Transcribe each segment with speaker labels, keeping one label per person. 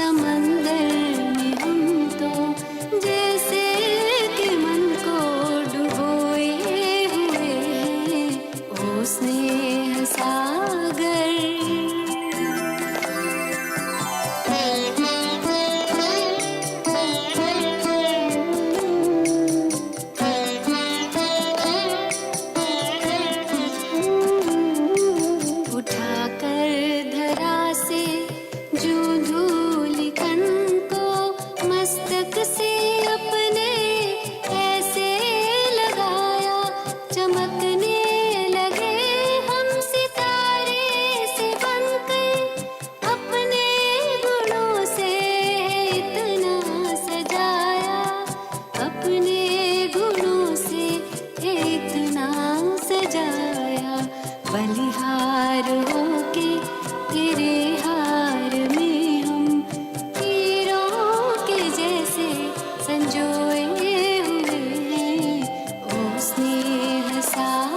Speaker 1: समंदर में हम तो जैसे कि मन को डुबोए हुए हैं, ओ स्नेह सागर। बलिहार होके तेरे हार में हम हीरों के जैसे संजोए हुए हैं, ओ स्नेह सागर।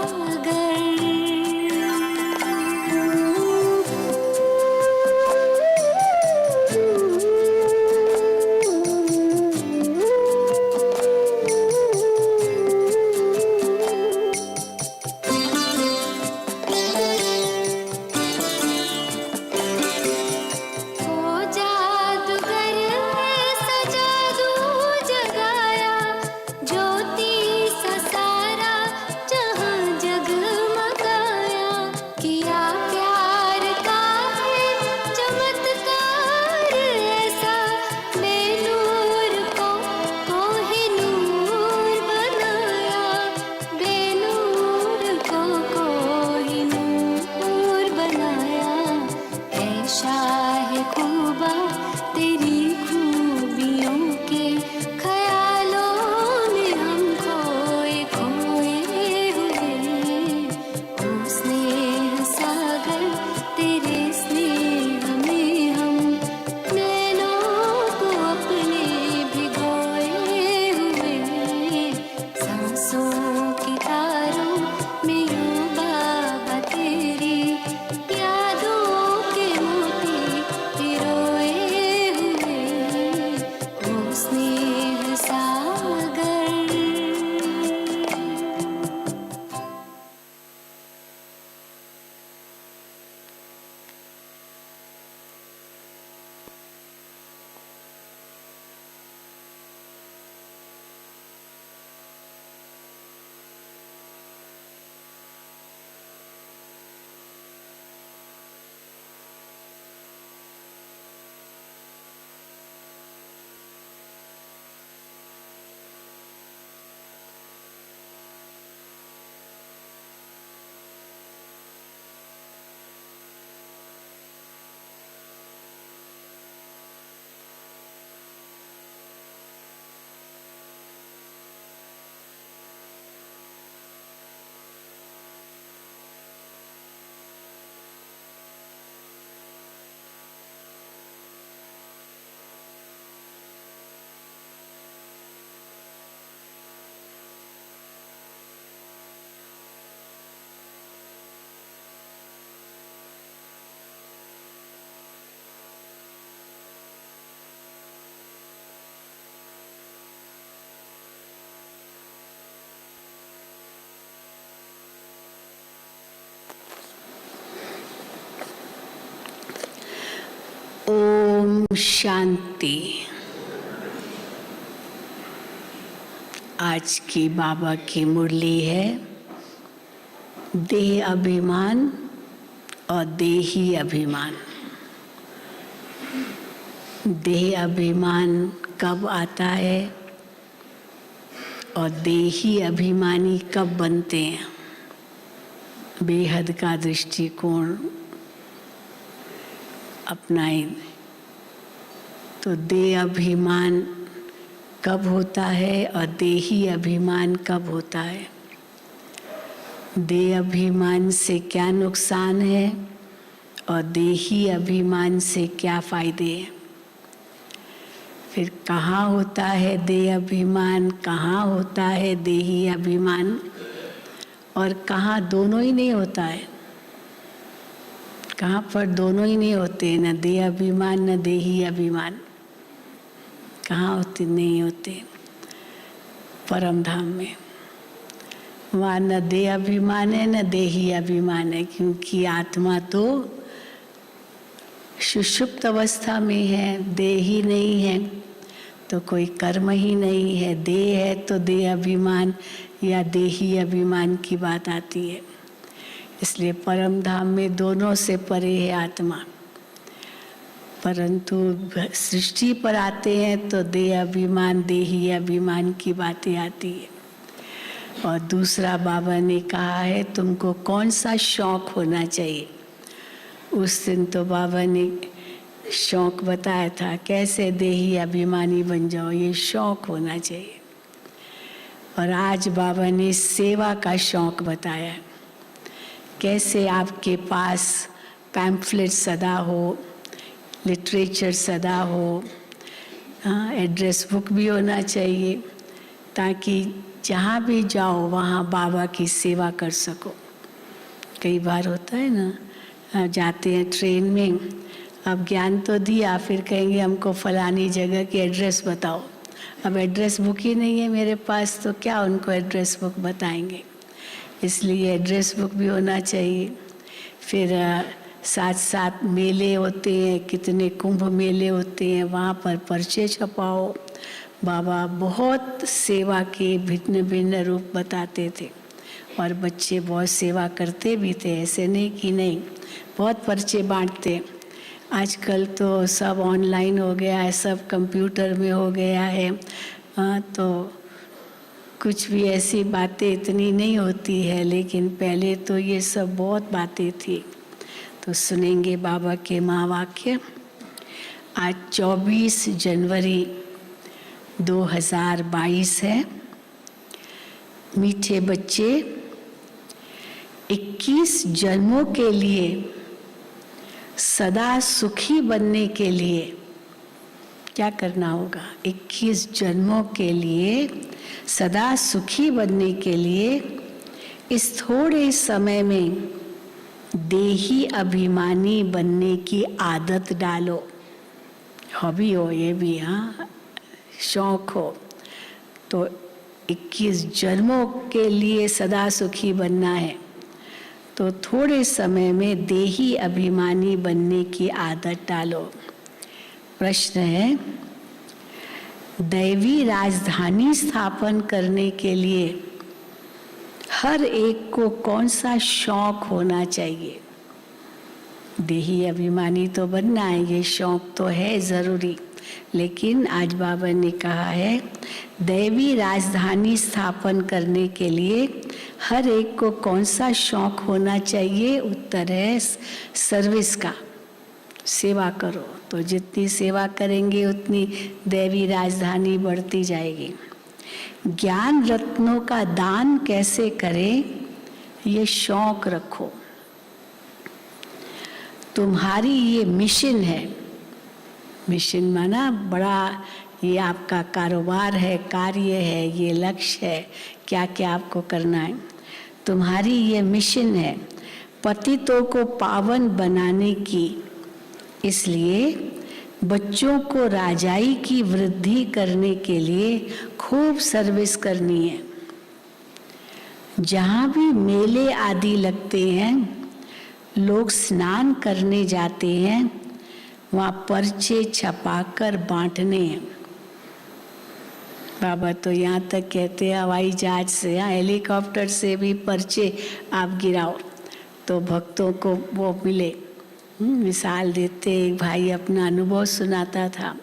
Speaker 2: ओम शांति। आज की बाबा की मुरली है देह अभिमान और देही अभिमान। देह अभिमान कब आता है और देही अभिमानी कब बनते हैं, बेहद का दृष्टिकोण अपनाएं तो देह अभिमान कब होता है और देही अभिमान कब होता है, देह अभिमान से क्या नुकसान है और देही अभिमान से क्या फायदे हैं। फिर कहाँ होता है देह अभिमान, कहाँ होता है देही अभिमान, और कहाँ दोनों ही नहीं होता है। कहाँ पर दोनों ही नहीं होते, न देह अभिमान न देही अभिमान। कहाँ होते? नहीं होते परम धाम में। वहाँ न देह अभिमान है न देही अभिमान है, क्योंकि आत्मा तो सुषुप्त अवस्था में है, देह ही नहीं है तो कोई कर्म ही नहीं है। देह है तो देह अभिमान या देही अभिमान की बात आती है। इसलिए परम धाम में दोनों से परे है आत्मा। परंतु सृष्टि पर आते हैं तो देह अभिमान देही अभिमान की बातें आती है। और दूसरा बाबा ने कहा है तुमको कौन सा शौक होना चाहिए। उस दिन तो बाबा ने शौक बताया था, कैसे देही अभिमानी बन जाओ, ये शौक होना चाहिए। और आज बाबा ने सेवा का शौक बताया, कैसे आपके पास पैम्फलेट सदा हो, लिटरेचर सदा हो, एड्रेस बुक भी होना चाहिए, ताकि जहाँ भी जाओ वहाँ बाबा की सेवा कर सको। कई बार होता है ना, जाते हैं ट्रेन में, अब ज्ञान तो दिया, फिर कहेंगे हमको फलानी जगह की एड्रेस बताओ। अब एड्रेस बुक ही नहीं है मेरे पास, तो क्या उनको एड्रेस बुक बताएंगे। इसलिए एड्रेस बुक भी होना चाहिए। फिर साथ साथ मेले होते हैं, कितने कुंभ मेले होते हैं, वहाँ पर पर्चे छपाओ। बाबा बहुत सेवा के भिन्न भिन्न रूप बताते थे और बच्चे बहुत सेवा करते भी थे, ऐसे नहीं कि नहीं, बहुत पर्चे बांटते। आजकल तो सब ऑनलाइन हो गया है, सब कंप्यूटर में हो गया है, तो कुछ भी ऐसी बातें इतनी नहीं होती है, लेकिन पहले तो ये सब बहुत बातें थी। तो सुनेंगे बाबा के महावाक्य। आज 24 जनवरी 2022 है। मीठे बच्चे, 21 जन्मों के लिए सदा सुखी बनने के लिए क्या करना होगा? 21 जन्मों के लिए सदा सुखी बनने के लिए इस थोड़े समय में देही अभिमानी बनने की आदत डालो। हॉबी हो ये भी, हाँ, शौक हो तो 21 जन्मों के लिए सदा सुखी बनना है, तो थोड़े समय में देही अभिमानी बनने की आदत डालो। प्रश्न है, दैवी राजधानी स्थापन करने के लिए हर एक को कौन सा शौक होना चाहिए? देही अभिमानी तो बनना है, ये शौक तो है ज़रूरी, लेकिन आज बाबा ने कहा है दैवी राजधानी स्थापन करने के लिए हर एक को कौन सा शौक होना चाहिए? उत्तर है सर्विस का। सेवा करो, तो जितनी सेवा करेंगे उतनी दैवी राजधानी बढ़ती जाएगी। ज्ञान रत्नों का दान कैसे करें, ये शौक रखो। तुम्हारी ये मिशन है, मिशन माना बड़ा, ये आपका कारोबार है, कार्य है, ये लक्ष्य है, क्या क्या आपको करना है। तुम्हारी ये मिशन है पतितों को पावन बनाने की, इसलिए बच्चों को राजाई की वृद्धि करने के लिए खूब सर्विस करनी है। जहाँ भी मेले आदि लगते हैं, लोग स्नान करने जाते हैं, वहाँ पर्चे छपाकर बांटने हैं। बाबा तो यहाँ तक कहते हैं हवाई जहाज से या हेलीकॉप्टर से भी पर्चे आप गिराओ तो भक्तों को वो मिले। मिसाल देते, एक भाई अपना अनुभव सुनाता था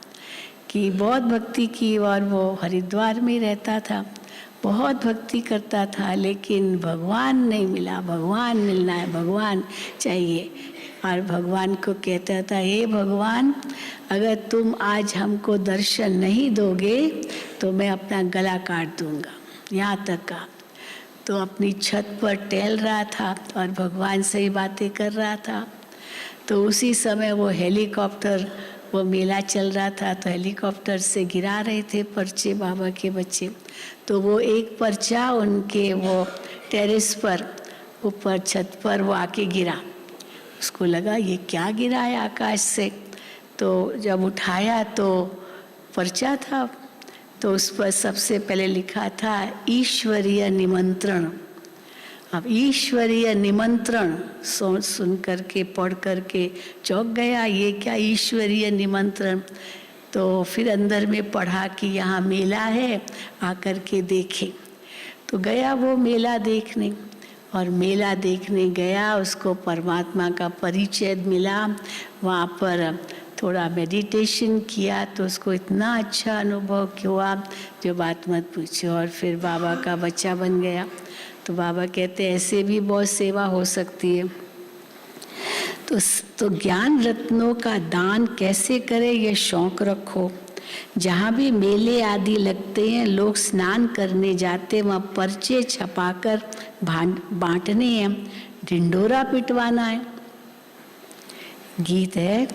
Speaker 2: कि बहुत भक्ति की और वो हरिद्वार में रहता था, बहुत भक्ति करता था, लेकिन भगवान नहीं मिला। भगवान मिलना है, भगवान चाहिए। और भगवान को कहता था, हे भगवान, अगर तुम आज हमको दर्शन नहीं दोगे तो मैं अपना गला काट दूंगा। यहाँ तक का तो अपनी छत पर टहल रहा था और भगवान से ही बातें कर रहा था। तो उसी समय वो हेलीकॉप्टर, वो मेला चल रहा था, तो हेलीकॉप्टर से गिरा रहे थे पर्चे बाबा के बच्चे। तो वो एक पर्चा उनके वो टेरेस पर ऊपर छत पर वो आके गिरा। उसको लगा ये क्या गिरा है आकाश से। तो जब उठाया तो पर्चा था, तो उस पर सबसे पहले लिखा था ईश्वरीय निमंत्रण। अब ईश्वरीय निमंत्रण सुन करके पढ़ करके चौंक गया, ये क्या ईश्वरीय निमंत्रण। तो फिर अंदर में पढ़ा कि यहाँ मेला है, आकर के देखें। तो गया वो मेला देखने, और मेला देखने गया, उसको परमात्मा का परिचय मिला। वहाँ पर थोड़ा मेडिटेशन किया तो उसको इतना अच्छा अनुभव हुआ जो बात मत पूछो, और फिर बाबा का बच्चा बन गया। तो बाबा कहते हैं ऐसे भी बहुत सेवा हो सकती है। तो ज्ञान रत्नों का दान कैसे करें ये शौक रखो। जहाँ भी मेले आदि लगते हैं, लोग स्नान करने जाते हैं, वहाँ पर्चे छपाकर बांटने हैं, ढिंडोरा पिटवाना है। गीत है,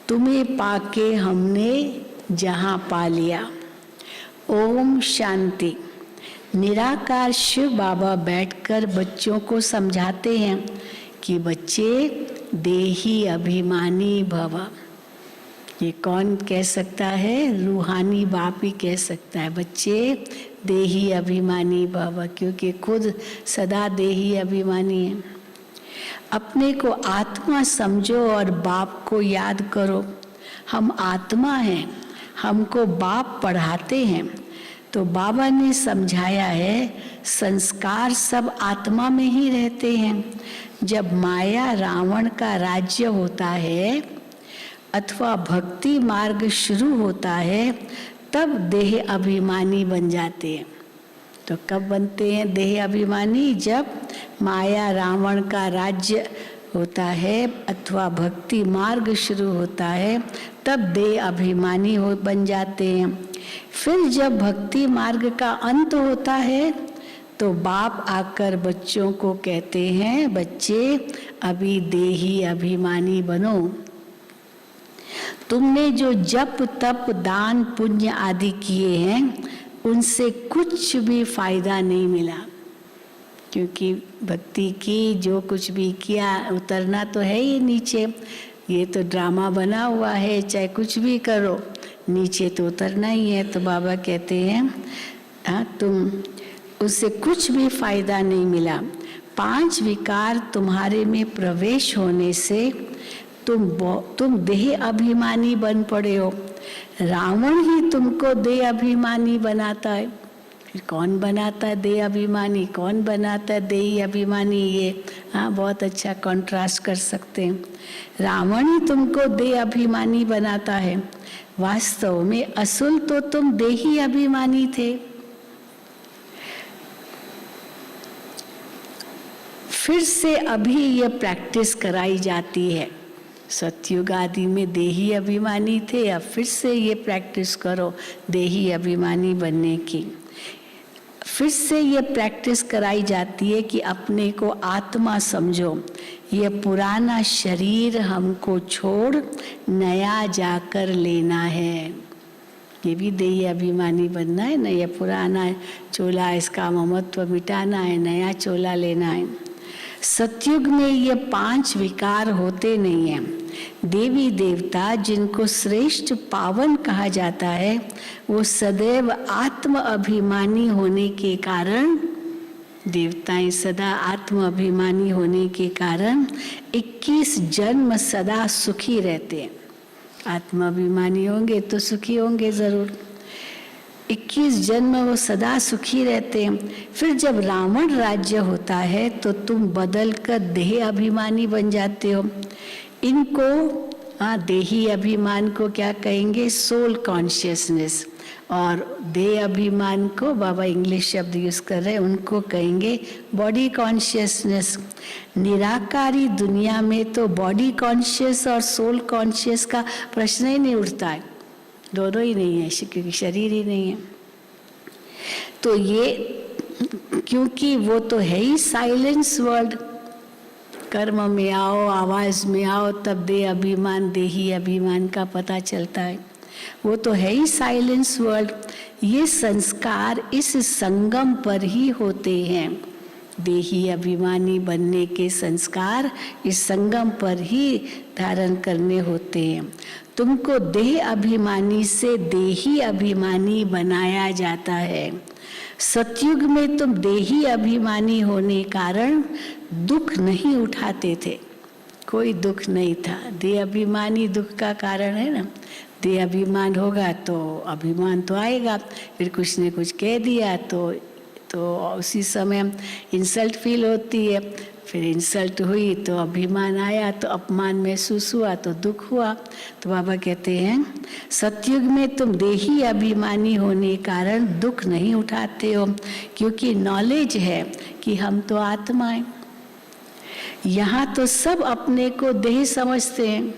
Speaker 2: तुम्हें पाके हमने जहाँ पा लिया। ओम शांति। निराकार शिव बाबा बैठकर बच्चों को समझाते हैं कि बच्चे देही अभिमानी भव। ये कौन कह सकता है? रूहानी बाप ही कह सकता है, बच्चे देही अभिमानी भव, क्योंकि खुद सदा देही अभिमानी है। अपने को आत्मा समझो और बाप को याद करो। हम आत्मा हैं, हमको बाप पढ़ाते हैं। तो बाबा ने समझाया है संस्कार सब आत्मा में ही रहते हैं। जब माया रावण का राज्य होता है अथवा भक्ति मार्ग शुरू होता है, तब देह अभिमानी बन जाते हैं। तो कब बनते हैं देह अभिमानी? जब माया रावण का राज्य होता है अथवा भक्ति मार्ग शुरू होता है, तब देह अभिमानी बन जाते हैं। फिर जब भक्ति मार्ग का अंत होता है तो बाप आकर बच्चों को कहते हैं, बच्चे अभी देही अभिमानी बनो। तुमने जो जप तप दान पुण्य आदि किए हैं उनसे कुछ भी फायदा नहीं मिला, क्योंकि भक्ति की जो कुछ भी किया उतरना तो है ही नीचे। ये तो ड्रामा बना हुआ है, चाहे कुछ भी करो नीचे तो उतरना ही है। तो बाबा कहते हैं तुम उससे कुछ भी फायदा नहीं मिला। 5 विकार तुम्हारे में प्रवेश होने से तुम देह अभिमानी बन पड़े हो। रावण ही तुमको देह अभिमानी बनाता है। फिर कौन बनाता है देह अभिमानी, कौन बनाता है देही अभिमानी? ये बहुत अच्छा कंट्रास्ट कर सकते हैं। रावण ही तुमको देह अभिमानी बनाता है। वास्तव में असुल तो तुम देही अभिमानी थे। फिर से अभी ये प्रैक्टिस कराई जाती है। सतयुग आदि में देही अभिमानी थे, अब फिर से ये प्रैक्टिस करो देही अभिमानी बनने की। फिर से ये प्रैक्टिस कराई जाती है कि अपने को आत्मा समझो। ये पुराना शरीर हमको छोड़ नया जाकर लेना है। ये भी देही अभिमानी बनना है ना। ये पुराना चोला इसका ममत्व मिटाना है, नया चोला लेना है। सतयुग में ये 5 विकार होते नहीं हैं। देवी देवता जिनको श्रेष्ठ पावन कहा जाता है, वो सदैव आत्म अभिमानी होने के कारण, देवताएं सदा आत्म अभिमानी होने के कारण 21 जन्म सदा सुखी रहते हैं। आत्म अभिमानी होंगे तो सुखी होंगे जरूर। 21 जन्म वो सदा सुखी रहते हैं। फिर जब रावण राज्य होता है तो तुम बदल कर देह अभिमानी बन जाते हो। इनको देही अभिमान को क्या कहेंगे? Soul consciousness. और देह अभिमान को बाबा इंग्लिश शब्द यूज कर रहे हैं, उनको कहेंगे बॉडी कॉन्शियसनेस। निराकारी दुनिया में तो बॉडी कॉन्शियस और सोल कॉन्शियस का प्रश्न ही नहीं उठता है, दोनों ही नहीं है, क्योंकि शरीर ही नहीं है। तो ये क्योंकि वो तो है ही साइलेंस वर्ल्ड। कर्म में आओ, आवाज में आओ, तब देह अभिमान देही अभिमान का पता चलता है। वो तो है ही साइलेंस वर्ल्ड। ये संस्कार इस संगम पर ही होते हैं। देही अभिमानी बनने के संस्कार इस संगम पर ही धारण करने होते हैं। तुमको देह अभिमानी से देही अभिमानी बनाया जाता है। सतयुग में तुम देही अभिमानी होने कारण दुख नहीं उठाते थे, कोई दुख नहीं था। देह अभिमानी दुख का कारण है ना। देह अभिमान होगा तो अभिमान तो आएगा, फिर कुछ ने कुछ कह दिया तो उसी समय इंसल्ट फील होती है, फिर इंसल्ट हुई तो अभिमान आया, तो अपमान महसूस हुआ तो दुख हुआ। तो बाबा कहते हैं सतयुग में तुम देही अभिमानी होने कारण दुख नहीं उठाते हो, क्योंकि नॉलेज है कि हम तो आत्मा हैं। यहाँ तो सब अपने को देह समझते हैं।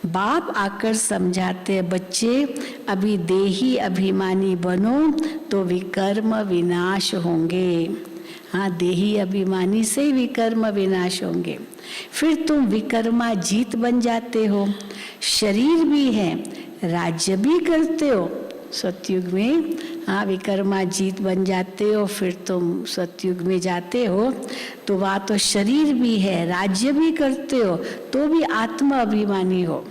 Speaker 2: बाप आकर समझाते हैं, बच्चे अभी देही अभिमानी बनो तो विकर्म विनाश होंगे। हाँ, देही अभिमानी से ही विकर्म विनाश होंगे। फिर तुम विकर्मा जीत बन जाते हो। शरीर भी है, राज्य भी करते हो सतयुग में। हाँ, विकर्मा जीत बन जाते हो, फिर तुम सतयुग में जाते हो तो वहाँ तो शरीर भी है, राज्य भी करते हो, तो भी आत्मा अभिमानी हो।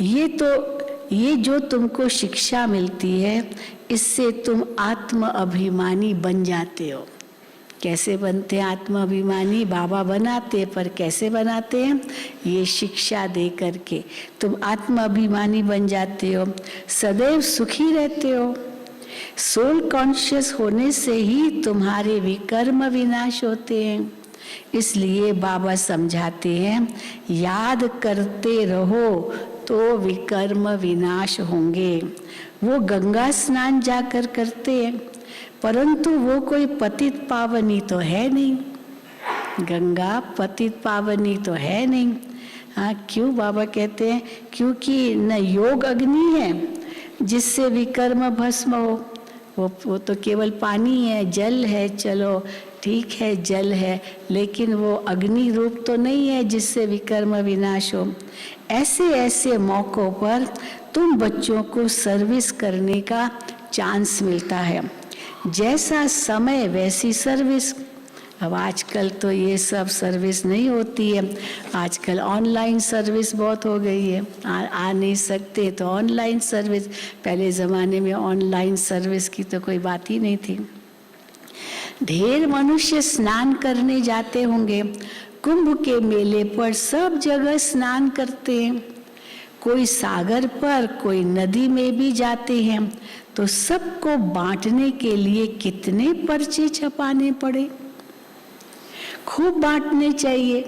Speaker 2: ये जो तुमको शिक्षा मिलती है, इससे तुम आत्म अभिमानी बन जाते हो। कैसे बनते हैं आत्म अभिमानी? बाबा बनाते, पर कैसे बनाते हैं? ये शिक्षा दे करके तुम आत्म अभिमानी बन जाते हो, सदैव सुखी रहते हो। सोल कॉन्शियस होने से ही तुम्हारे विकर्म विनाश होते हैं। इसलिए बाबा समझाते हैं, याद करते रहो तो विकर्म विनाश होंगे। वो गंगा स्नान जाकर करते हैं, परंतु वो कोई पतित पावनी तो है नहीं। गंगा पतित पावनी तो है नहीं। हाँ, क्यों बाबा कहते हैं? क्योंकि न योग अग्नि है जिससे विकर्म भस्म हो। वो तो केवल पानी है, जल है, चलो ठीक है जल है, लेकिन वो अग्नि रूप तो नहीं है जिससे विकर्म विनाश हो। ऐसे ऐसे मौकों पर तुम बच्चों को सर्विस करने का चांस मिलता है। जैसा समय वैसी सर्विस। अब आजकल तो ये सब सर्विस नहीं होती है, आजकल ऑनलाइन सर्विस बहुत हो गई है। आ नहीं सकते तो ऑनलाइन सर्विस। पहले ज़माने में ऑनलाइन सर्विस की तो कोई बात ही नहीं थी। ढेर मनुष्य स्नान करने जाते होंगे। कुंभ के मेले पर सब जगह स्नान करते हैं। कोई सागर पर, कोई नदी में भी जाते हैं। तो सबको बांटने के लिए कितने पर्चे छपाने पड़े। खूब बांटने चाहिए।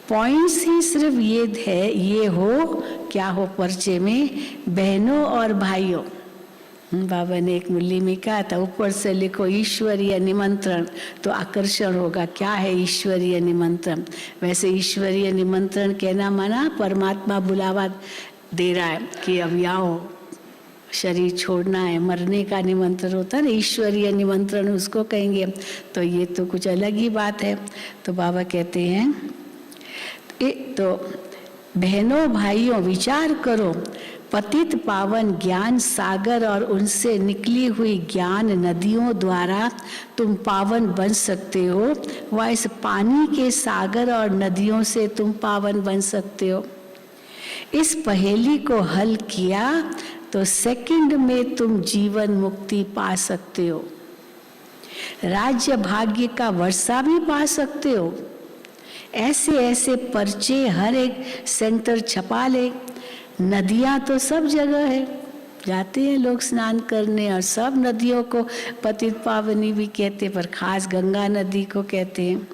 Speaker 2: पॉइंट्स ही सिर्फ ये हो, क्या हो पर्चे में? बहनों और भाइयों। बाबा ने एक मुरली में कहा था, ऊपर से लिखो ईश्वरीय निमंत्रण, तो आकर्षण होगा। क्या है ईश्वरीय निमंत्रण? वैसे ईश्वरीय निमंत्रण कहना माना परमात्मा बुलावा दे रहा है कि अब आओ, शरीर छोड़ना है, मरने का निमंत्रण होता है ना, ईश्वरीय निमंत्रण उसको कहेंगे। तो ये तो कुछ अलग ही बात है। तो बाबा कहते हैं तो बहनों भाइयों विचार करो, पतित पावन ज्ञान सागर और उनसे निकली हुई ज्ञान नदियों द्वारा तुम पावन बन सकते हो। व इस पानी के सागर और नदियों से तुम पावन बन सकते हो। इस पहेली को हल किया तो सेकंड में तुम जीवन मुक्ति पा सकते हो। राज्य भाग्य का वर्षा भी पा सकते हो। ऐसे ऐसे पर्चे हर एक सेंटर छपा ले। नदियां तो सब जगह है, जाते हैं लोग स्नान करने, और सब नदियों को पतित पावनी भी कहते, पर खास गंगा नदी को कहते हैं।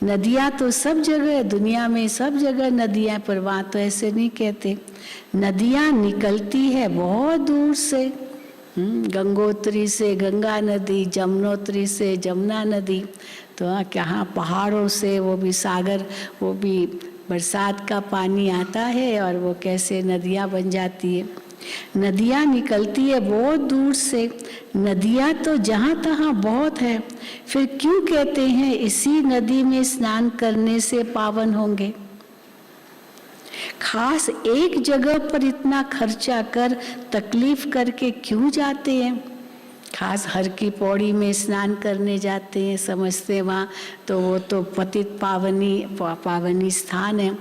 Speaker 2: नदियां तो सब जगह है, दुनिया में सब जगह नदियां, पर वहाँ तो ऐसे नहीं कहते। नदियां निकलती है बहुत दूर से, गंगोत्री से गंगा नदी, जमुनोत्री से जमुना नदी। तो कहाँ पहाड़ों से, वो भी सागर, वो भी बरसात का पानी आता है और वो कैसे नदियाँ बन जाती है। नदियाँ निकलती है बहुत दूर से। नदियाँ तो जहाँ तहाँ बहुत है, फिर क्यों कहते हैं इसी नदी में स्नान करने से पावन होंगे? खास एक जगह पर इतना खर्चा कर तकलीफ करके क्यों जाते हैं? खास हर की पौड़ी में स्नान करने जाते हैं, समझते हैं वहाँ तो वो तो पतित पावनी स्थान है,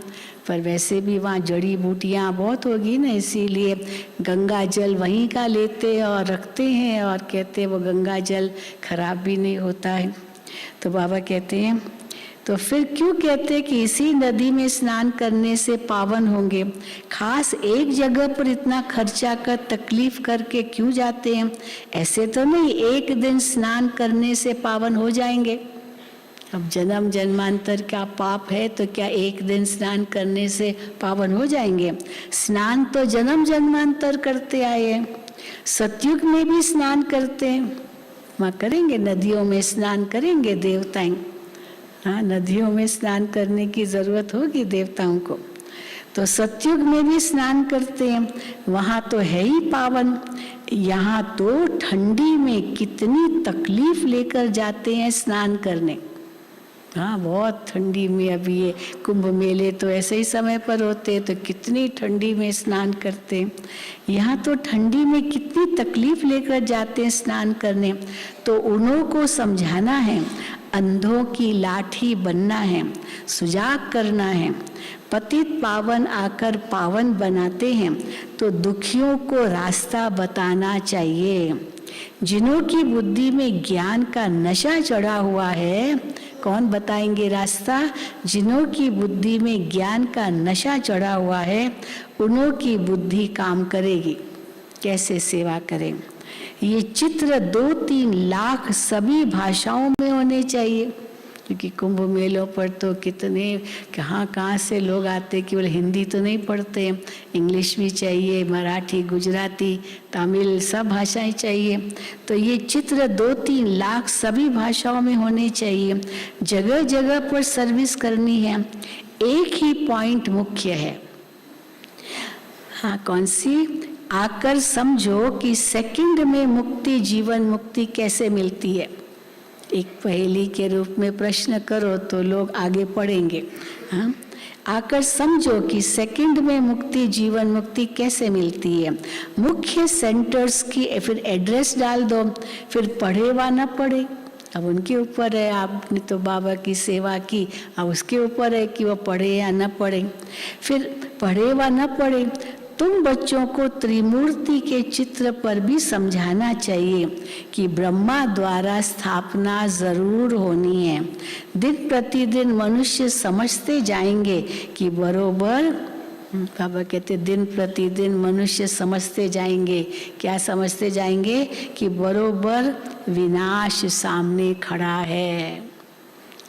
Speaker 2: पर वैसे भी वहाँ जड़ी बूटियाँ बहुत होगी ना, इसीलिए गंगा जल वहीं का लेते और रखते हैं और कहते हैं वो गंगा जल खराब भी नहीं होता है। तो बाबा कहते हैं तो फिर क्यों कहते हैं कि इसी नदी में स्नान करने से पावन होंगे, खास एक जगह पर इतना खर्चा कर तकलीफ करके क्यों जाते हैं? ऐसे तो नहीं एक दिन स्नान करने से पावन हो जाएंगे। अब जन्म जन्मांतर का पाप है तो क्या एक दिन स्नान करने से पावन हो जाएंगे? स्नान तो जन्म जन्मांतर करते आए हैं, सतयुग में भी स्नान करते हैं, वहाँ करेंगे, नदियों में स्नान करेंगे देवताएं। हाँ, नदियों में स्नान करने की जरूरत होगी देवताओं को, तो सतयुग में भी स्नान करते हैं, वहाँ तो है ही पावन। यहाँ तो ठंडी में कितनी तकलीफ लेकर जाते हैं स्नान करने। हाँ, बहुत ठंडी में, अभी ये कुंभ मेले तो ऐसे ही समय पर होते हैं, तो कितनी ठंडी में स्नान करते हैं। यहाँ तो ठंडी में कितनी तकलीफ लेकर जाते हैं स्नान करने, तो उन्हों को समझाना है, अंधों की लाठी बनना है, सुजाग करना है। पतित पावन आकर पावन बनाते हैं, तो दुखियों को रास्ता बताना चाहिए। जिन्हों की बुद्धि में ज्ञान का नशा चढ़ा हुआ है, कौन बताएंगे रास्ता? जिन्हों की बुद्धि में ज्ञान का नशा चढ़ा हुआ है, उन्हों की बुद्धि काम करेगी। कैसे सेवा करें? ये चित्र 2-3 लाख सभी भाषाओं में होने चाहिए, क्योंकि कुंभ मेलों पर तो कितने कहाँ से लोग आते, केवल हिंदी तो नहीं पढ़ते, इंग्लिश भी चाहिए, मराठी, गुजराती, तमिल, सब भाषाएं चाहिए। तो ये चित्र 2-3 लाख सभी भाषाओं में होने चाहिए। जगह जगह पर सर्विस करनी है। एक ही पॉइंट मुख्य है। हाँ, कौन सी? आकर समझो कि सेकंड में मुक्ति, जीवन मुक्ति कैसे मिलती है। एक पहेली के रूप में प्रश्न करो तो लोग आगे पढ़ेंगे। हाँ, आकर समझो कि सेकंड में मुक्ति, जीवन मुक्ति कैसे मिलती है। मुख्य सेंटर्स की फिर एड्रेस डाल दो, फिर पढ़े व न पढ़े, अब उनके ऊपर है। आपने तो बाबा की सेवा की, अब उसके ऊपर है कि वो पढ़े या न पढ़े। फिर पढ़े व न पढ़े, तुम बच्चों को त्रिमूर्ति के चित्र पर भी समझाना चाहिए कि ब्रह्मा द्वारा स्थापना जरूर होनी है। दिन प्रतिदिन मनुष्य समझते जाएंगे कि बरोबर, बाबा कहते दिन प्रतिदिन मनुष्य समझते जाएंगे। क्या समझते जाएंगे? कि बरोबर विनाश सामने खड़ा है।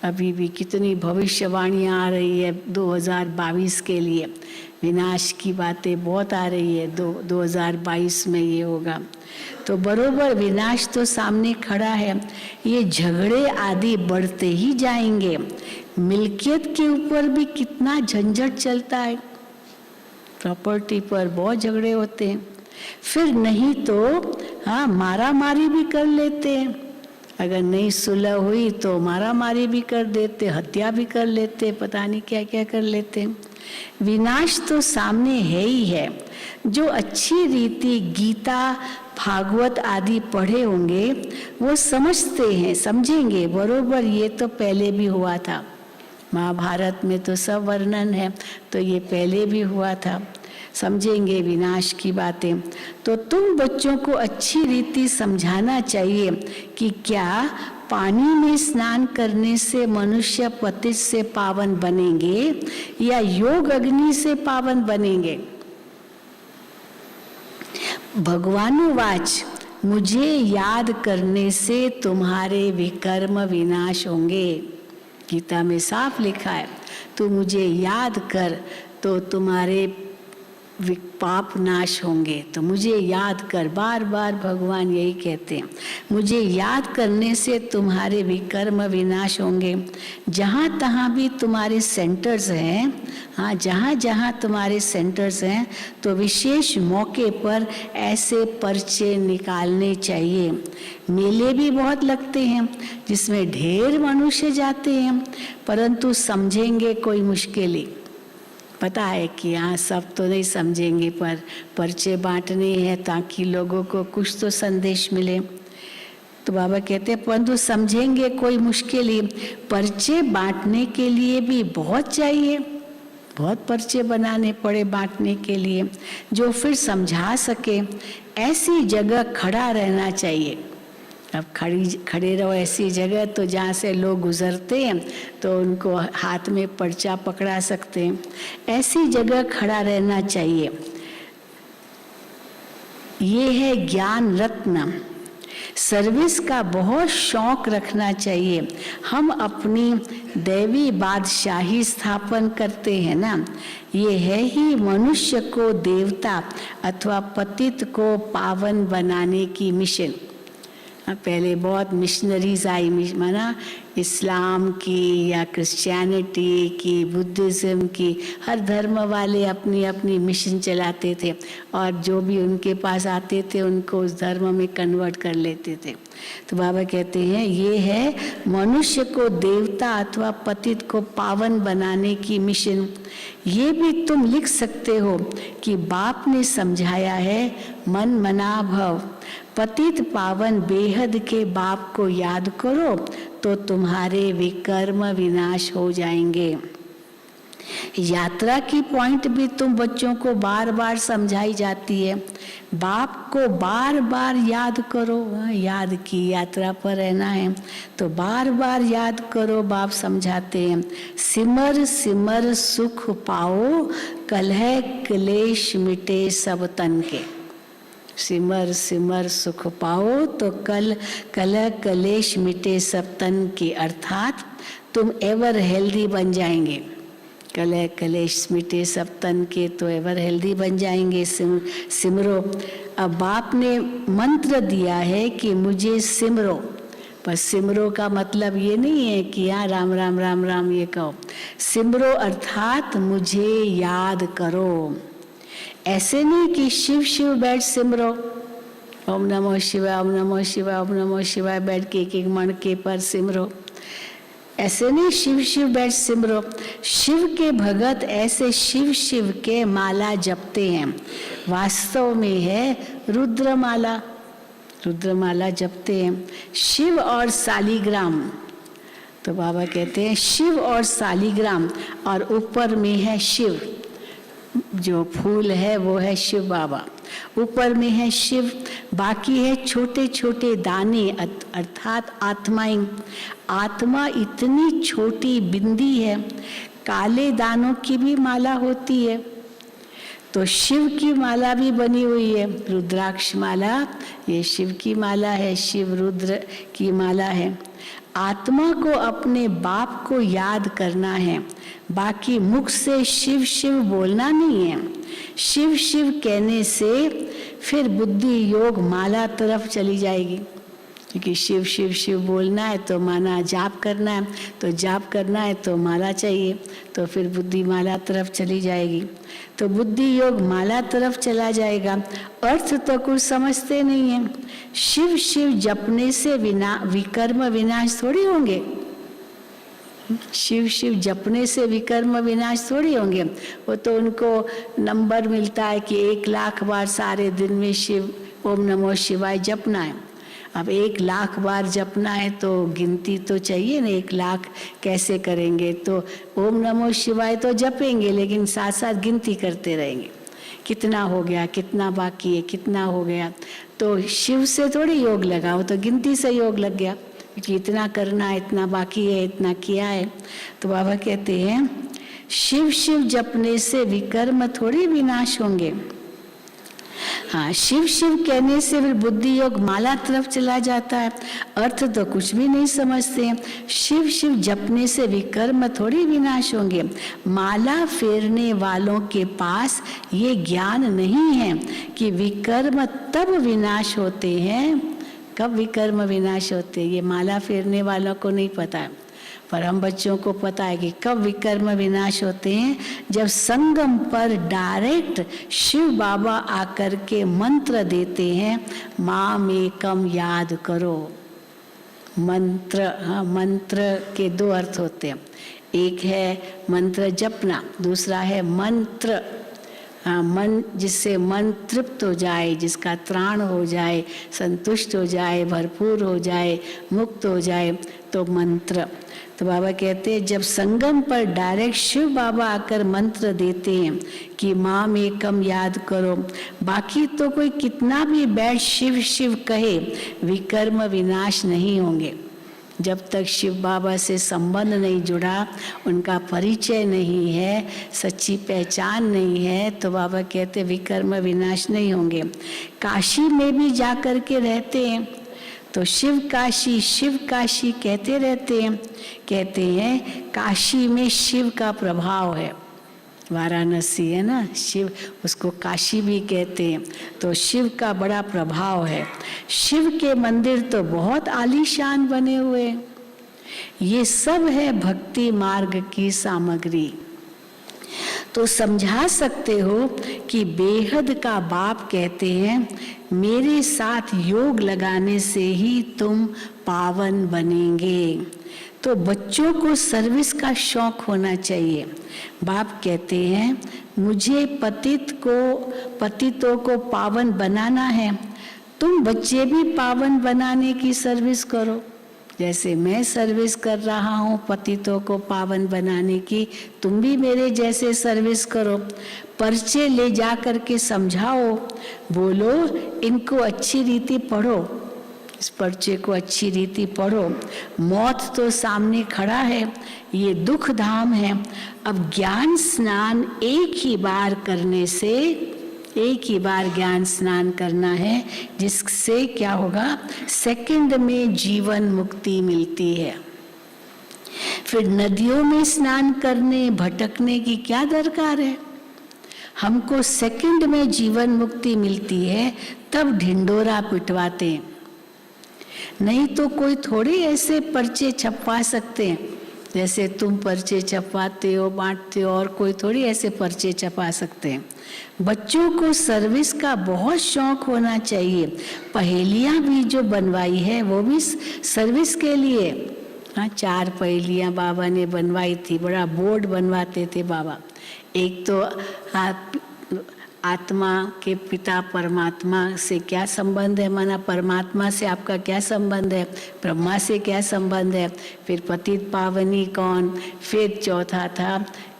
Speaker 2: अभी भी कितनी भविष्यवाणियाँ आ रही है 2022 के लिए, विनाश की बातें बहुत आ रही है। 2022 में ये होगा, तो बरोबर विनाश तो सामने खड़ा है। ये झगड़े आदि बढ़ते ही जाएंगे। मिल्कियत के ऊपर भी कितना झंझट चलता है, प्रॉपर्टी पर बहुत झगड़े होते हैं। फिर नहीं तो हाँ, मारा मारी भी कर लेते हैं। अगर नहीं सुलह हुई तो मारा मारी भी कर देते, हत्या भी कर लेते, पता नहीं क्या क्या कर लेते। विनाश तो सामने है ही है। जो अच्छी रीति गीता, भागवत आदि पढ़े होंगे वो समझते हैं, समझेंगे बरोबर ये तो पहले भी हुआ था। महाभारत में तो सब वर्णन है, तो ये पहले भी हुआ था। समझेंगे विनाश की बातें। तो तुम बच्चों को अच्छी रीति समझाना चाहिए कि क्या पानी में स्नान करने से मनुष्य पतित से पावन बनेंगे या योग अग्नि से पावन बनेंगे। भगवानुवाच, मुझे याद करने से तुम्हारे विकर्म विनाश होंगे। गीता में साफ लिखा है, तू मुझे याद कर तो तुम्हारे पाप नाश होंगे। तो मुझे याद कर, बार बार भगवान यही कहते हैं, मुझे याद करने से तुम्हारे विकर्म विनाश होंगे। जहाँ तहाँ भी तुम्हारे सेंटर्स हैं, हाँ जहाँ जहाँ तुम्हारे सेंटर्स हैं, तो विशेष मौके पर ऐसे पर्चे निकालने चाहिए। मेले भी बहुत लगते हैं जिसमें ढेर मनुष्य जाते हैं, परंतु समझेंगे कोई मुश्किल। पता है कि यहाँ सब तो नहीं समझेंगे, पर पर्चे बांटने हैं ताकि लोगों को कुछ तो संदेश मिले। तो बाबा कहते हैं परंतु समझेंगे कोई मुश्किल ही, पर्चे बांटने के लिए भी बहुत चाहिए, बहुत पर्चे बनाने पड़े बांटने के लिए, जो फिर समझा सके। ऐसी जगह खड़ा रहना चाहिए। अब खड़े रहो ऐसी जगह तो जहाँ से लोग गुजरते हैं तो उनको हाथ में पर्चा पकड़ा सकते हैं, ऐसी जगह खड़ा रहना चाहिए। ये है ज्ञान रत्न। सर्विस का बहुत शौक रखना चाहिए। हम अपनी दैवी बादशाही स्थापन करते हैं ना, ये है ही मनुष्य को देवता अथवा पतित को पावन बनाने की मिशन। पहले बहुत मिशनरीज आई, माना इस्लाम की या क्रिश्चियनिटी की, बुद्धिज़्म की, हर धर्म वाले अपनी अपनी मिशन चलाते थे और जो भी उनके पास आते थे उनको उस धर्म में कन्वर्ट कर लेते थे। तो बाबा कहते हैं ये है मनुष्य को देवता अथवा पतित को पावन बनाने की मिशन। ये भी तुम लिख सकते हो कि बाप ने समझाया है, मन मना भव, पतित पावन बेहद के बाप को याद करो तो तुम्हारे विकर्म विनाश हो जाएंगे। यात्रा की पॉइंट भी तुम बच्चों को बार बार समझाई जाती है, बाप को बार बार याद करो। याद की यात्रा पर रहना है तो बार बार याद करो, बाप समझाते हैं। सिमर सिमर सुख पाओ, कलह क्लेश मिटे सब तन के। सिमर सिमर सुख पाओ तो कलह कलेश मिटे सब तन के, अर्थात तुम एवर हेल्दी बन जाएंगे। कलह कलेश मिटे सब तन के तो एवर हेल्दी बन जाएंगे। सिमरो। अब बाप ने मंत्र दिया है कि मुझे सिमरो, पर सिमरो का मतलब ये नहीं है कि यहाँ राम राम राम राम ये कहो। सिमरो अर्थात मुझे याद करो। ऐसे नहीं कि शिव शिव बैठ सिमरो, ओम नमो शिवाय ओम नमो शिवाय ओम नमो शिवाय बैठ के एक एक मणके पर सिमरो। ऐसे नहीं शिव शिव बैठ सिमरो। शिव के भगत ऐसे शिव शिव के माला जपते हैं, वास्तव में है रुद्रमाला। रुद्रमाला जपते हैं। शिव और सालीग्राम, तो बाबा कहते हैं शिव और सालीग्राम, और ऊपर में है शिव, जो फूल है वो है शिव बाबा, ऊपर में है शिव, बाकी है छोटे छोटे दाने अर्थात आत्माएं। आत्मा इतनी छोटी बिंदी है, काले दानों की भी माला होती है। तो शिव की माला भी बनी हुई है, रुद्राक्ष माला, ये शिव की माला है, शिव रुद्र की माला है। आत्मा को अपने बाप को याद करना है, बाकी मुख से शिव शिव बोलना नहीं है। शिव शिव कहने से फिर बुद्धि योग माला तरफ चली जाएगी, क्योंकि शिव शिव शिव बोलना है तो माना जाप करना है, तो जाप करना है तो माला चाहिए, तो फिर बुद्धि माला तरफ चली जाएगी, तो बुद्धि योग माला तरफ चला जाएगा। अर्थ तो कुछ समझते नहीं है। शिव शिव जपने से विकर्म विनाश थोड़ी होंगे। शिव शिव जपने से विकर्म विनाश थोड़ी होंगे। वो तो उनको नंबर मिलता है कि 1,00,000 बार सारे दिन में शिव ओम नमो शिवाय जपना है। अब 1,00,000 बार जपना है तो गिनती तो चाहिए ना, 1,00,000 कैसे करेंगे? तो ओम नमो शिवाय तो जपेंगे, लेकिन साथ साथ गिनती करते रहेंगे, कितना हो गया, कितना बाकी है, कितना हो गया। तो शिव से थोड़ी योग लगाओ, तो गिनती से योग लग गया कि इतना करना है, इतना बाकी है, इतना किया है। तो बाबा कहते हैं शिव शिव जपने से विकर्म थोड़ी विनाश होंगे। हाँ, शिव शिव कहने से फिर बुद्धि योग माला तरफ चला जाता है। अर्थ तो कुछ भी नहीं समझते हैं। शिव शिव जपने से विकर्म थोड़ी विनाश होंगे। माला फेरने वालों के पास ये ज्ञान नहीं है कि विकर्म तब विनाश होते हैं, कब विकर्म विनाश होते हैं, ये माला फेरने वालों को नहीं पता है। पर हम बच्चों को पता है कि कब विकर्म विनाश होते हैं, जब संगम पर डायरेक्ट शिव बाबा आकर के मंत्र देते हैं, माम एकम याद करो। मंत्र, हाँ, मंत्र के दो अर्थ होते हैं, एक है मंत्र जपना, दूसरा है मंत्र। हाँ, मन जिससे मन तृप्त हो जाए, जिसका त्राण हो जाए, संतुष्ट हो जाए, भरपूर हो जाए, मुक्त हो जाए, तो मंत्र। तो बाबा कहते हैं जब संगम पर डायरेक्ट शिव बाबा आकर मंत्र देते हैं कि माम एकम याद करो, बाकी तो कोई कितना भी बैठ शिव शिव कहे, विकर्म विनाश नहीं होंगे। जब तक शिव बाबा से संबंध नहीं जुड़ा, उनका परिचय नहीं है, सच्ची पहचान नहीं है, तो बाबा कहते विकर्म विनाश नहीं होंगे। काशी में भी जा कर के रहते हैं तो शिव काशी कहते रहते हैं। कहते हैं काशी में शिव का प्रभाव है, वाराणसी है ना, शिव उसको काशी भी कहते हैं, तो शिव का बड़ा प्रभाव है। शिव के मंदिर तो बहुत आलीशान बने हुए हैं। ये सब है भक्ति मार्ग की सामग्री। तो समझा सकते हो कि बेहद का बाप कहते हैं मेरे साथ योग लगाने से ही तुम पावन बनेंगे। तो बच्चों को सर्विस का शौक होना चाहिए। बाप कहते हैं मुझे पतितों को पावन बनाना है, तुम बच्चे भी पावन बनाने की सर्विस करो। जैसे मैं सर्विस कर रहा हूँ पतितों को पावन बनाने की, तुम भी मेरे जैसे सर्विस करो। पर्चे ले जा करके समझाओ, बोलो इनको अच्छी रीति पढ़ो, इस पर्चे को अच्छी रीति पढ़ो। मौत तो सामने खड़ा है, ये दुख धाम है। अब ज्ञान स्नान एक ही बार करने से, एक ही बार ज्ञान स्नान करना है, जिससे क्या होगा, सेकंड में जीवन मुक्ति मिलती है। फिर नदियों में स्नान करने भटकने की क्या दरकार है। हमको सेकंड में जीवन मुक्ति मिलती है, तब ढिंडोरा पिटवाते हैं। नहीं तो कोई थोड़ी ऐसे पर्चे छपवा सकते हैं जैसे तुम पर्चे छपवाते हो, बांटते हो, और कोई थोड़ी ऐसे पर्चे छपा सकते हैं। बच्चों को सर्विस का बहुत शौक होना चाहिए। पहेलियां भी जो बनवाई है वो भी सर्विस के लिए। हाँ, 4 पहेलियां बाबा ने बनवाई थी, बड़ा बोर्ड बनवाते थे बाबा। एक तो आत्मा के पिता परमात्मा से क्या संबंध है, माना परमात्मा से आपका क्या संबंध है, ब्रह्मा से क्या संबंध है। फिर पतित पावनी कौन, फिर चौथा था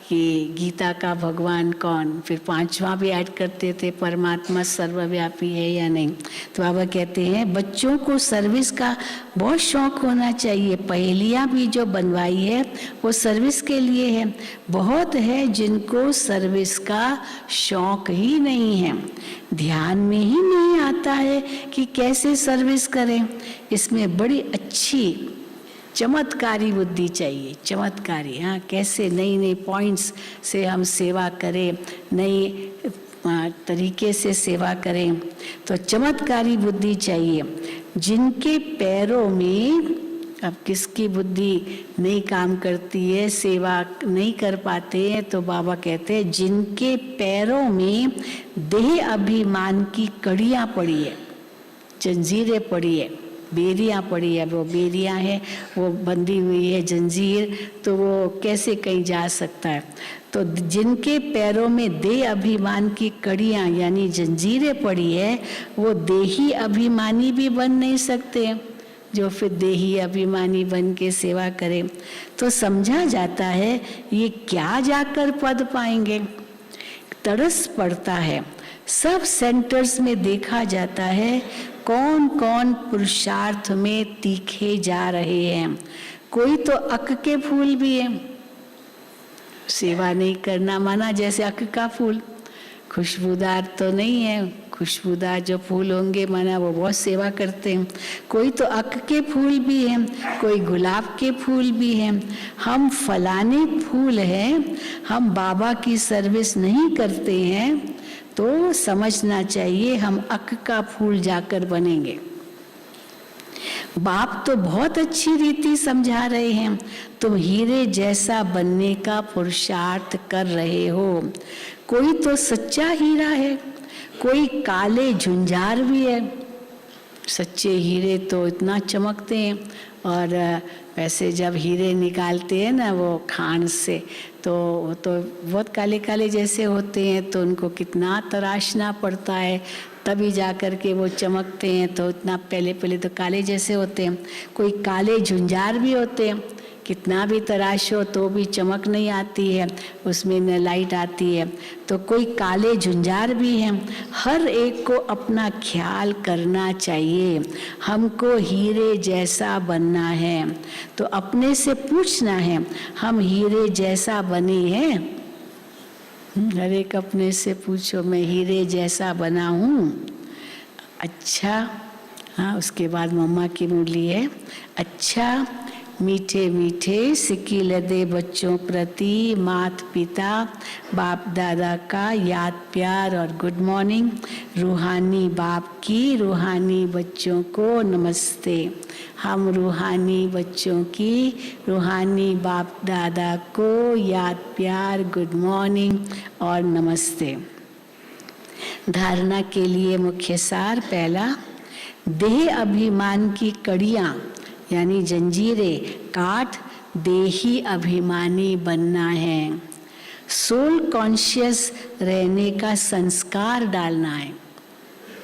Speaker 2: कि गीता का भगवान कौन, फिर 5वां भी ऐड करते थे परमात्मा सर्वव्यापी है या नहीं। तो बाबा कहते हैं बच्चों को सर्विस का बहुत शौक होना चाहिए। पहेलियां भी जो बनवाई है वो सर्विस के लिए है। बहुत है जिनको सर्विस का शौक ही नहीं है, ध्यान में ही नहीं आता है कि कैसे सर्विस करें। इसमें बड़ी अच्छी चमत्कारी बुद्धि चाहिए, चमत्कारी। हाँ, कैसे नई नई पॉइंट्स से हम सेवा करें, नई तरीके से सेवा करें, तो चमत्कारी बुद्धि चाहिए। जिनके पैरों में, अब किसकी बुद्धि नहीं काम करती है, सेवा नहीं कर पाते हैं, तो बाबा कहते हैं जिनके पैरों में देह अभिमान की कड़ियाँ पड़ी है, जंजीरें पड़ी है, बेरियां पड़ी है, वो बेरियां है, वो बंधी हुई है जंजीर, तो वो कैसे कहीं जा सकता है। तो जिनके पैरों में देह अभिमान की कड़ियां यानी जंजीरें पड़ी है, वो देही अभिमानी भी बन नहीं सकते, जो फिर देही अभिमानी बन के सेवा करें। तो समझा जाता है ये क्या जाकर पद पाएंगे, तरस पड़ता है। सब सेंटर्स में देखा जाता है कौन कौन पुरुषार्थ में तीखे जा रहे हैं। कोई तो अक के फूल भी है, सेवा नहीं करना माना जैसे अक का फूल, खुशबूदार तो नहीं है, खुशबूदार जो फूल होंगे माना वो बहुत सेवा करते हैं। कोई तो अक के फूल भी हैं, कोई गुलाब के फूल भी हैं। हम फलाने फूल हैं, हम बाबा की सर्विस नहीं करते हैं, तो समझना चाहिए हम अक का फूल जाकर बनेंगे। बाप तो बहुत अच्छी रीति समझा रहे हैं, तुम हीरे जैसा बनने का पुरुषार्थ कर रहे हो। कोई तो सच्चा हीरा है, कोई काले झुंझार भी है। सच्चे हीरे तो इतना चमकते हैं, और वैसे जब हीरे निकालते हैं ना वो खान से, तो वो तो बहुत काले काले जैसे होते हैं, तो उनको कितना तराशना पड़ता है, तभी जा कर के वो चमकते हैं। तो इतना पहले तो काले जैसे होते हैं। कोई काले झुंझार भी होते हैं, कितना भी तराशो तो भी चमक नहीं आती है, उसमें न लाइट आती है। तो कोई काले झुंझार भी हैं। हर एक को अपना ख्याल करना चाहिए। हमको हीरे जैसा बनना है, तो अपने से पूछना है हम हीरे जैसा बने हैं। हर एक अपने से पूछो, मैं हीरे जैसा बना हूँ? अच्छा, हाँ, उसके बाद मम्मा की मुरली है। अच्छा, मीठे मीठे सिक्की लदे बच्चों प्रति माता पिता बाप दादा का याद प्यार और गुड मॉर्निंग। रूहानी बाप की रूहानी बच्चों को नमस्ते। हम रूहानी बच्चों की रूहानी बाप दादा को याद प्यार, गुड मॉर्निंग और नमस्ते। धारणा के लिए मुख्य सार पहला, देह अभिमान की कड़ियाँ यानी जंजीरें काट देही अभिमानी बनना है। सोल कॉन्शियस रहने का संस्कार डालना है।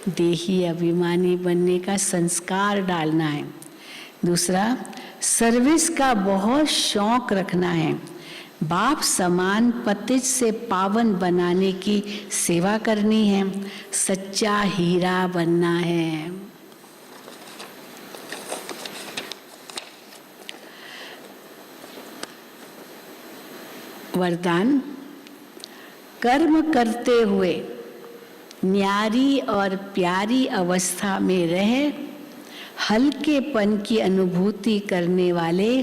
Speaker 2: देही अभिमानी बनने का संस्कार डालना है। दूसरा, सर्विस का बहुत शौक रखना है। बाप समान पतित से पावन बनाने की सेवा करनी है। सच्चा हीरा बनना है। वरदान, कर्म करते हुए न्यारी और प्यारी अवस्था में रह हल्केपन की अनुभूति करने वाले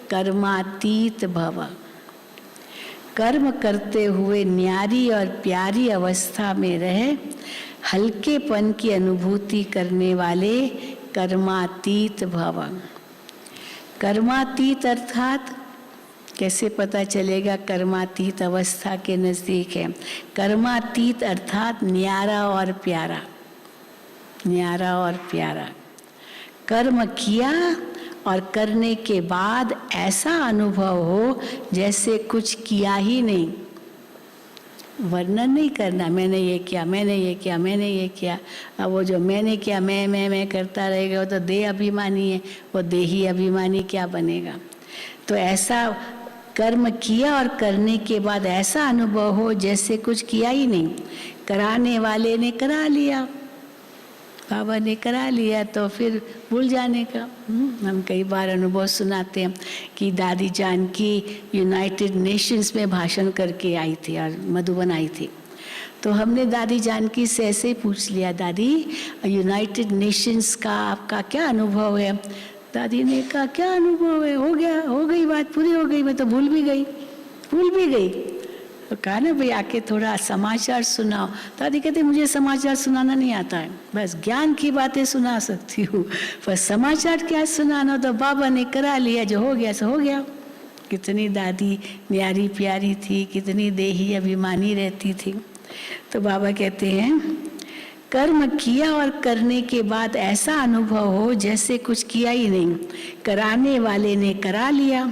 Speaker 2: कर्मातीत भव। कर्म करते हुए न्यारी और प्यारी अवस्था में रह हल्केपन की अनुभूति करने वाले कर्मातीत भव। कर्मातीत अर्थात कैसे पता चलेगा कर्मातीत अवस्था के नजदीक है? कर्मातीत अर्थात न्यारा और प्यारा। न्यारा और प्यारा। कर्म किया और करने के बाद ऐसा अनुभव हो जैसे कुछ किया ही नहीं। वर्णन नहीं करना, मैंने ये किया, मैंने ये किया, मैंने ये किया। अब वो जो मैंने किया मैं करता रहेगा, वो तो देह अभिमानी है। वो देही अभिमानी क्या बनेगा? तो ऐसा कर्म किया और करने के बाद ऐसा अनुभव हो जैसे कुछ किया ही नहीं। कराने वाले ने करा लिया, बाबा ने करा लिया, तो फिर भूल जाने का। हम कई बार अनुभव सुनाते हैं कि दादी जानकी यूनाइटेड नेशंस में भाषण करके आई थी और मधुबन आई थी। तो हमने दादी जानकी से ऐसे ही पूछ लिया, दादी यूनाइटेड नेशंस का आपका क्या अनुभव है? दादी ने कहा, क्या अनुभव है? हो गया, हो गई बात, पूरी हो गई, मैं तो भूल भी गई। तो कहा ना भाई आके थोड़ा समाचार सुनाओ। दादी कहते मुझे समाचार सुनाना नहीं आता है, बस ज्ञान की बातें सुना सकती हूँ, पर समाचार क्या सुनाना? तो बाबा ने करा लिया, जो हो गया सो हो गया। कितनी दादी प्यारी प्यारी थी, कितनी देही अभिमानी रहती थी। तो बाबा कहते हैं कर्म किया और करने के बाद ऐसा अनुभव हो जैसे कुछ किया ही नहीं। कराने वाले ने करा लिया।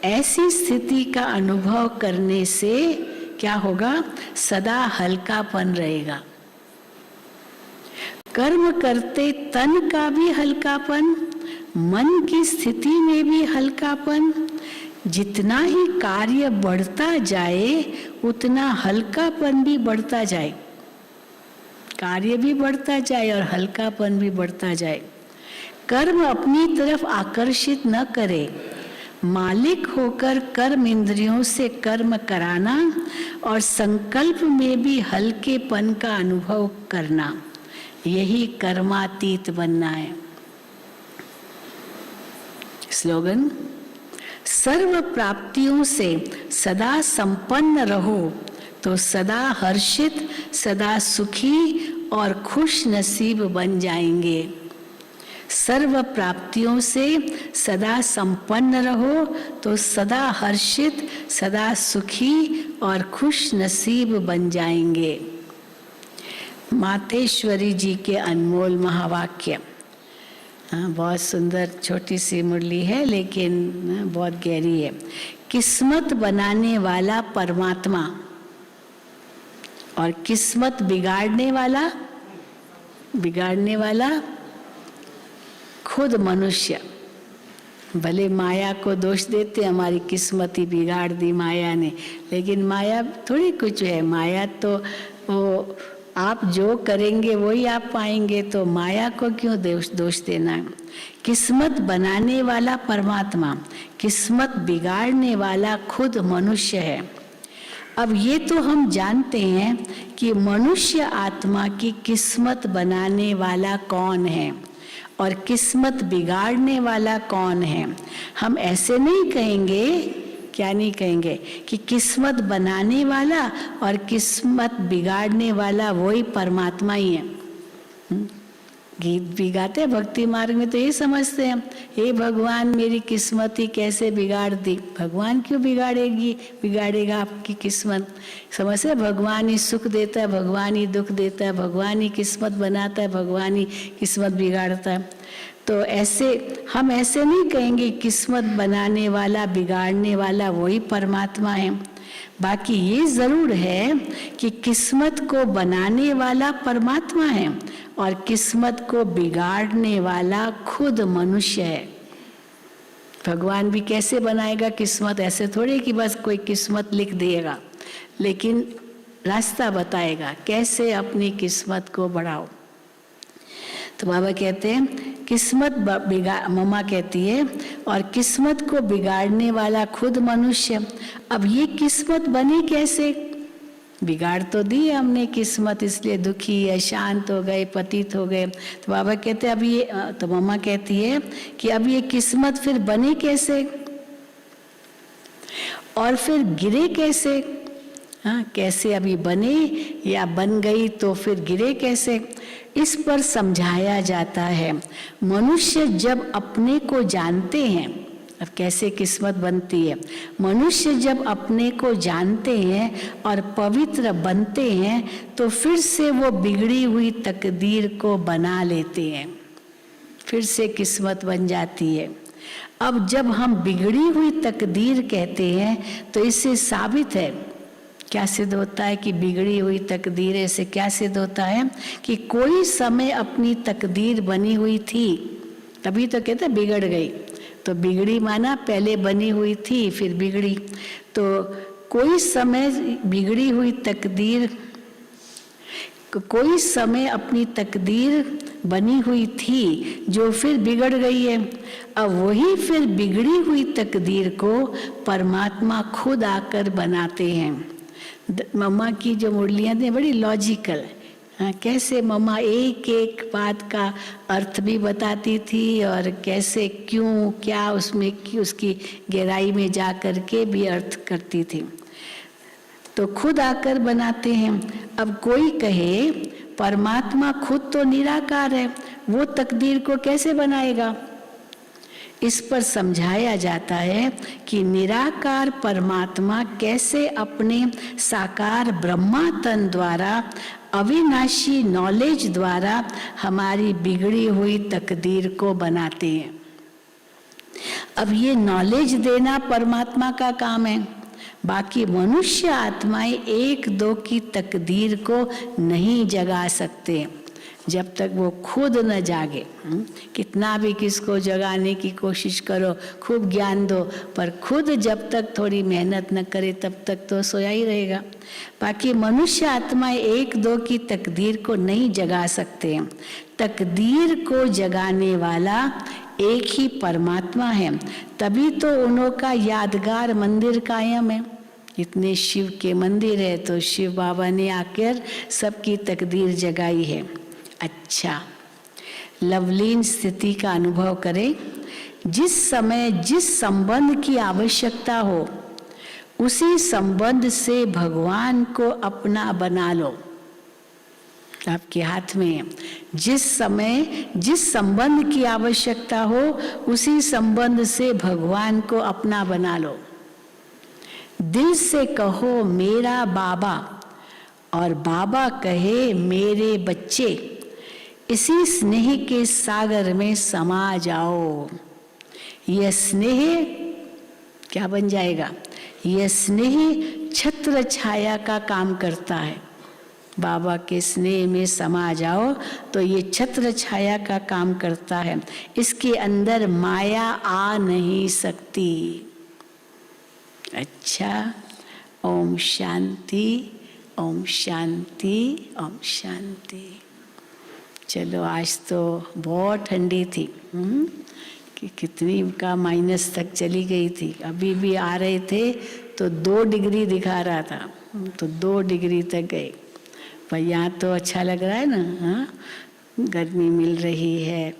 Speaker 2: ऐसी स्थिति का अनुभव करने से क्या होगा? सदा हल्कापन रहेगा। कर्म करते तन का भी हल्कापन, मन की स्थिति में भी हल्कापन। जितना ही कार्य बढ़ता जाए उतना हल्कापन भी बढ़ता जाए। कार्य भी बढ़ता जाए और हल्कापन भी बढ़ता जाए। कर्म अपनी तरफ आकर्षित न करे। मालिक होकर कर्म इंद्रियों से कर्म कराना और संकल्प में भी हल्केपन का अनुभव करना, यही कर्मातीत बनना है। स्लोगन, सर्व प्राप्तियों से सदा संपन्न रहो तो सदा हर्षित, सदा सुखी और खुश नसीब बन जाएंगे। सर्व प्राप्तियों से सदा संपन्न रहो तो सदा हर्षित, सदा सुखी और खुश नसीब बन जाएंगे। मातेश्वरी जी के अनमोल महावाक्य। हाँ, बहुत सुंदर छोटी सी मुरली है, लेकिन बहुत गहरी है। किस्मत बनाने वाला परमात्मा और किस्मत बिगाड़ने वाला खुद मनुष्य। भले माया को दोष देते, हमारी किस्मत ही बिगाड़ दी माया ने, लेकिन माया थोड़ी कुछ है। माया तो वो आप जो करेंगे वही आप पाएंगे, तो माया को क्यों दोष देना है। किस्मत बनाने वाला परमात्मा, किस्मत बिगाड़ने वाला खुद मनुष्य है। अब ये तो हम जानते हैं कि मनुष्य आत्मा की किस्मत बनाने वाला कौन है और किस्मत बिगाड़ने वाला कौन है। हम ऐसे नहीं कहेंगे, क्या नहीं कहेंगे, कि किस्मत बनाने वाला और किस्मत बिगाड़ने वाला वही परमात्मा ही है। गीत भी गाते हैं भक्ति मार्ग में, तो ये समझते हैं, हे भगवान मेरी किस्मत ही कैसे बिगाड़ दी। भगवान क्यों बिगाड़ेगा आपकी किस्मत। समझते हैं, भगवान ही सुख देता है, भगवान ही दुख देता है, भगवान ही किस्मत बनाता है, भगवान ही किस्मत बिगाड़ता है। तो हम ऐसे नहीं कहेंगे किस्मत बनाने वाला बिगाड़ने वाला वही परमात्मा है। बाकी ये जरूर है कि किस्मत को बनाने वाला परमात्मा है और किस्मत को बिगाड़ने वाला खुद मनुष्य है। भगवान भी कैसे बनाएगा किस्मत, ऐसे थोड़े कि बस कोई किस्मत लिख देगा, लेकिन रास्ता बताएगा कैसे अपनी किस्मत को बढ़ाओ। तो बाबा कहते हैं मम्मा कहती है, और किस्मत को बिगाड़ने वाला खुद मनुष्य। अब ये किस्मत बनी कैसे, बिगाड़ तो दी हमने किस्मत, इसलिए दुखी अशांत हो गए, पतित हो गए। तो बाबा कहते हैं अब ये, तो मम्मा कहती है कि अब ये किस्मत फिर बने कैसे और फिर गिरे कैसे। हाँ, कैसे अभी बने या बन गई तो फिर गिरे कैसे, इस पर समझाया जाता है। मनुष्य जब अपने को जानते हैं, अब कैसे किस्मत बनती है, मनुष्य जब अपने को जानते हैं और पवित्र बनते हैं तो फिर से वो बिगड़ी हुई तकदीर को बना लेते हैं, फिर से किस्मत बन जाती है। अब जब हम बिगड़ी हुई तकदीर कहते हैं तो इससे साबित है, क्या सिद्ध होता है कि बिगड़ी हुई तकदीर से क्या सिद्ध होता है कि कोई समय अपनी तकदीर बनी हुई थी, तभी तो कहते हैं बिगड़ गई। तो बिगड़ी माना पहले बनी हुई थी फिर बिगड़ी, तो कोई समय बिगड़ी हुई तकदीर, कोई समय अपनी तकदीर बनी हुई थी जो फिर बिगड़ गई है। अब वही फिर बिगड़ी हुई तकदीर को परमात्मा खुद आकर बनाते हैं। मम्मा की जो मुरलियाँ थी बड़ी लॉजिकल, हाँ, कैसे मम्मा एक एक बात का अर्थ भी बताती थी और कैसे क्यों क्या उसमें की उसकी गहराई में जा कर के भी अर्थ करती थी। तो खुद आकर बनाते हैं। अब कोई कहे परमात्मा खुद तो निराकार है, वो तकदीर को कैसे बनाएगा। इस पर समझाया जाता है कि निराकार परमात्मा कैसे अपने साकार ब्रह्मा तन द्वारा अविनाशी नॉलेज द्वारा हमारी बिगड़ी हुई तकदीर को बनाते हैं। अब ये नॉलेज देना परमात्मा का काम है, बाकी मनुष्य आत्माएं एक दो की तकदीर को नहीं जगा सकते जब तक वो खुद न जागे। कितना भी किसको जगाने की कोशिश करो, खूब ज्ञान दो, पर खुद जब तक थोड़ी मेहनत न करे तब तक तो सोया ही रहेगा। बाकी मनुष्य आत्माएं एक दो की तकदीर को नहीं जगा सकते। तकदीर को जगाने वाला एक ही परमात्मा है, तभी तो उन्हों का यादगार मंदिर कायम है। इतने शिव के मंदिर है तो शिव बाबा ने आकर सबकी तकदीर जगाई है। अच्छा, लवलीन स्थिति का अनुभव करें। जिस समय जिस संबंध की आवश्यकता हो उसी संबंध से भगवान को अपना बना लो। आपके हाथ में है। जिस समय जिस संबंध की आवश्यकता हो उसी संबंध से भगवान को अपना बना लो। दिल से कहो मेरा बाबा और बाबा कहे मेरे बच्चे, इसी स्नेह के सागर में समा जाओ। यह स्नेह क्या बन जाएगा? यह स्नेह छत्र छाया का काम करता है। बाबा के स्नेह में समा जाओ तो ये छत्र छाया का काम करता है। इसके अंदर माया आ नहीं सकती। अच्छा, ओम शांति, ओम शांति, ओम शांति। चलो, आज तो बहुत ठंडी थी कि कितनी का माइनस तक चली गई थी। अभी भी आ रहे थे तो 2 डिग्री दिखा रहा था, तो 2 डिग्री तक गए। पर यहाँ तो अच्छा लग रहा है ना, हाँ, गर्मी मिल रही है।